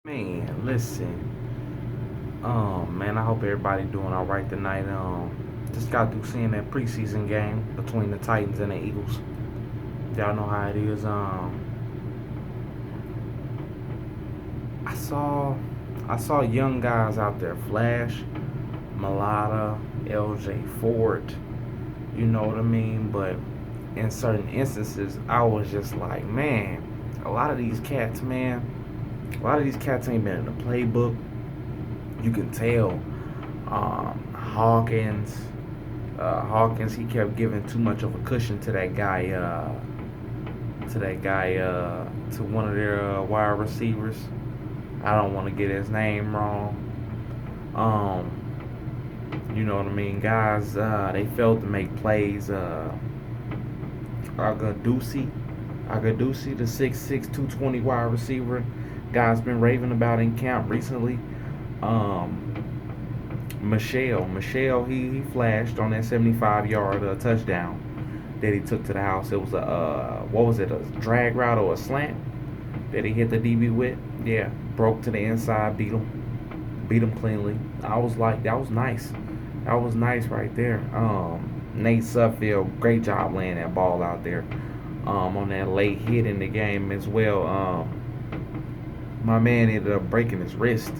Man, listen. Man, I hope everybody doing all right tonight. Just got through seeing that preseason game between the Titans and the Eagles. Y'all know how it is. I saw, I saw young guys out there, Flash, Malata, L.J. Ford. You know what I mean? But in certain instances, I was just like, man, a lot of these cats, man, a lot of these cats ain't been in the playbook. You can tell. Hawkins, Hawkins, he kept giving too much of a cushion to that guy, to one of their wide receivers. I don't want to get his name wrong. You know what I mean? Guys, they failed to make plays. Agadusi, Agadusi, the 6'6", 220 wide receiver, guys been raving about in camp recently. Um, Michel, he flashed on that 75-yard touchdown that he took to the house. It was a what was it, a drag route or a slant that he hit the DB with? Yeah, broke to the inside, beat him cleanly. I was like, that was nice. That was nice right there. Nate Sudfeld, great job laying that ball out there. On that late hit in the game as well. My man ended up breaking his wrist.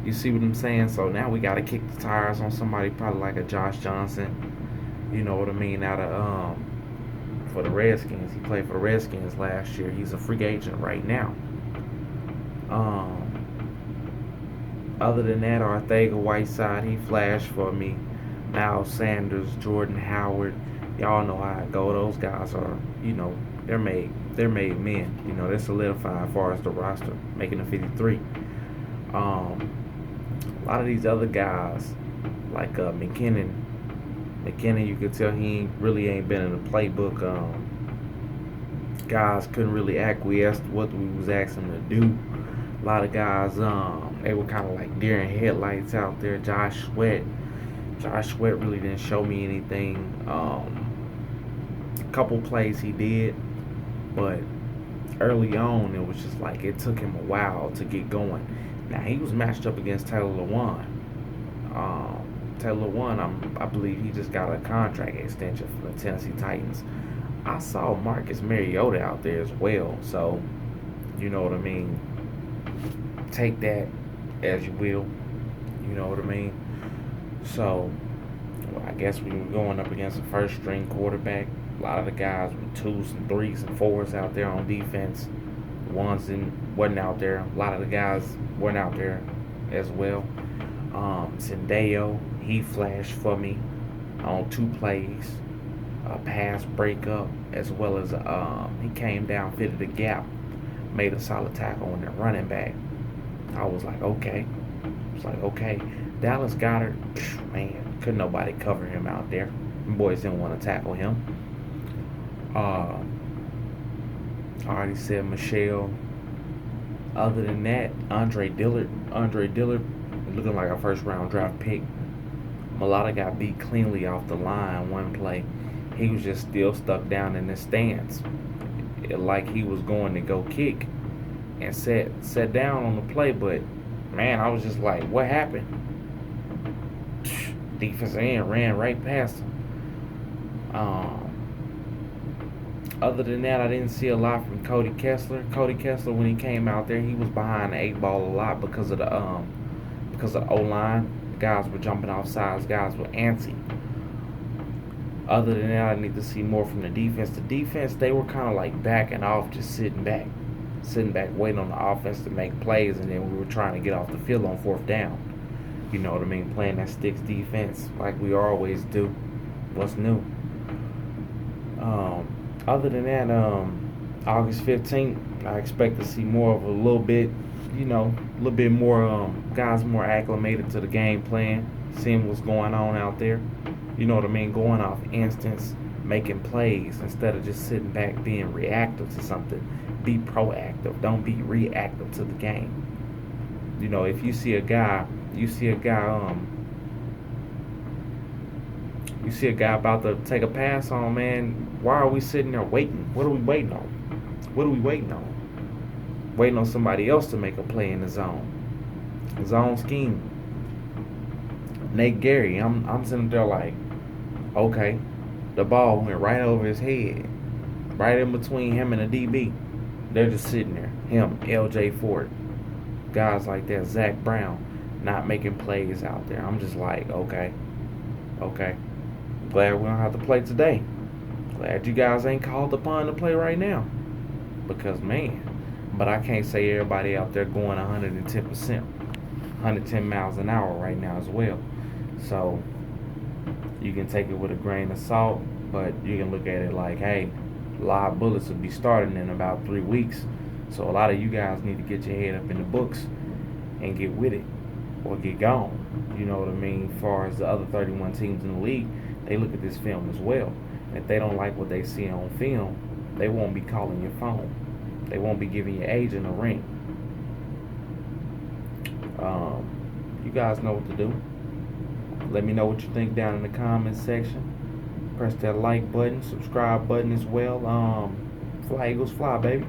You see what I'm saying? So now we got to kick the tires on somebody probably like a Josh Johnson. You know what I mean? Out of for the Redskins, he played for the Redskins last year. He's a free agent right now. Um, Other than that, Arthega Whiteside, he flashed for me. Miles Sanders, Jordan Howard, y'all know how I go. Those guys are, they're made men. They're solidified as far as the roster, making the 53. A lot of these other guys, like McKinnon, you could tell he really ain't been in the playbook. Guys couldn't really acquiesce to what we was asking them to do. A lot of guys, they were kind of like deer in headlights out there. Josh Sweat really didn't show me anything. A couple plays he did, but early on it was just like it took him a while to get going. Now he was matched up against Taylor Lewan. Taylor Lewan, I believe he just got a contract extension from the Tennessee Titans. I saw Marcus Mariota out there as well, so you know what I mean. Take that as you will. You know what I mean. So, well, I guess we were going up against a first string quarterback. A lot of the guys with twos and threes and fours out there on defense. Ones and wasn't out there. A lot of the guys weren't out there as well. Sendeo, he flashed for me on two plays, a pass breakup, as well as he came down, fitted the gap, made a solid tackle on their running back. I was like, okay. Dallas Goedert, man, couldn't nobody cover him out there. The boys didn't want to tackle him. I already said Michel. Other than that, Andre Dillard, looking like a first round draft pick. Malata got beat cleanly off the line one play. He was just still stuck down in the stance, like he was going to go kick, and sat down on the play. But man, I was just like, what happened? Defensive end ran right past him. Other than that, I didn't see a lot from Cody Kessler. Cody Kessler, when he came out there, he was behind the eight ball a lot because of the O line. Guys were jumping off sides. Guys were antsy. Other than that, I need to see more from the defense. The defense, they were kind of like backing off, just sitting back, waiting on the offense to make plays, and then we were trying to get off the field on fourth down. You know what I mean? Playing that sticks defense like we always do. What's new? Other than that, August 15th, I expect to see more of a little bit more guys more acclimated to the game plan, seeing what's going on out there. You know what I mean? Going off instance, making plays instead of just sitting back being reactive to something. Be proactive. Don't be reactive to the game. If you see a guy about to take a pass on, man, why are we sitting there waiting? What are we waiting on? waiting on somebody else to make a play in the zone. Zone scheme. Nate Gary, I'm sitting there like, okay, the ball went right over his head, right in between him and the DB. They're just sitting there. Him, L.J. Ford, guys like that, Zach Brown, not making plays out there. I'm just like, okay. Glad we don't have to play today. Glad you guys ain't called upon to play right now. Because, man, but I can't say everybody out there going 110%, 110 miles an hour right now as well. So you can take it with a grain of salt, but you can look at it like, hey, live bullets will be starting in about 3 weeks. So a lot of you guys need to get your head up in the books and get with it or get gone. You know what I mean? As far as the other 31 teams in the league, they look at this film as well. If they don't like what they see on film, they won't be calling your phone. They won't be giving your agent a ring. You guys know what to do. Let me know what you think down in the comments section. Press that like button, subscribe button as well. Fly Eagles fly, baby.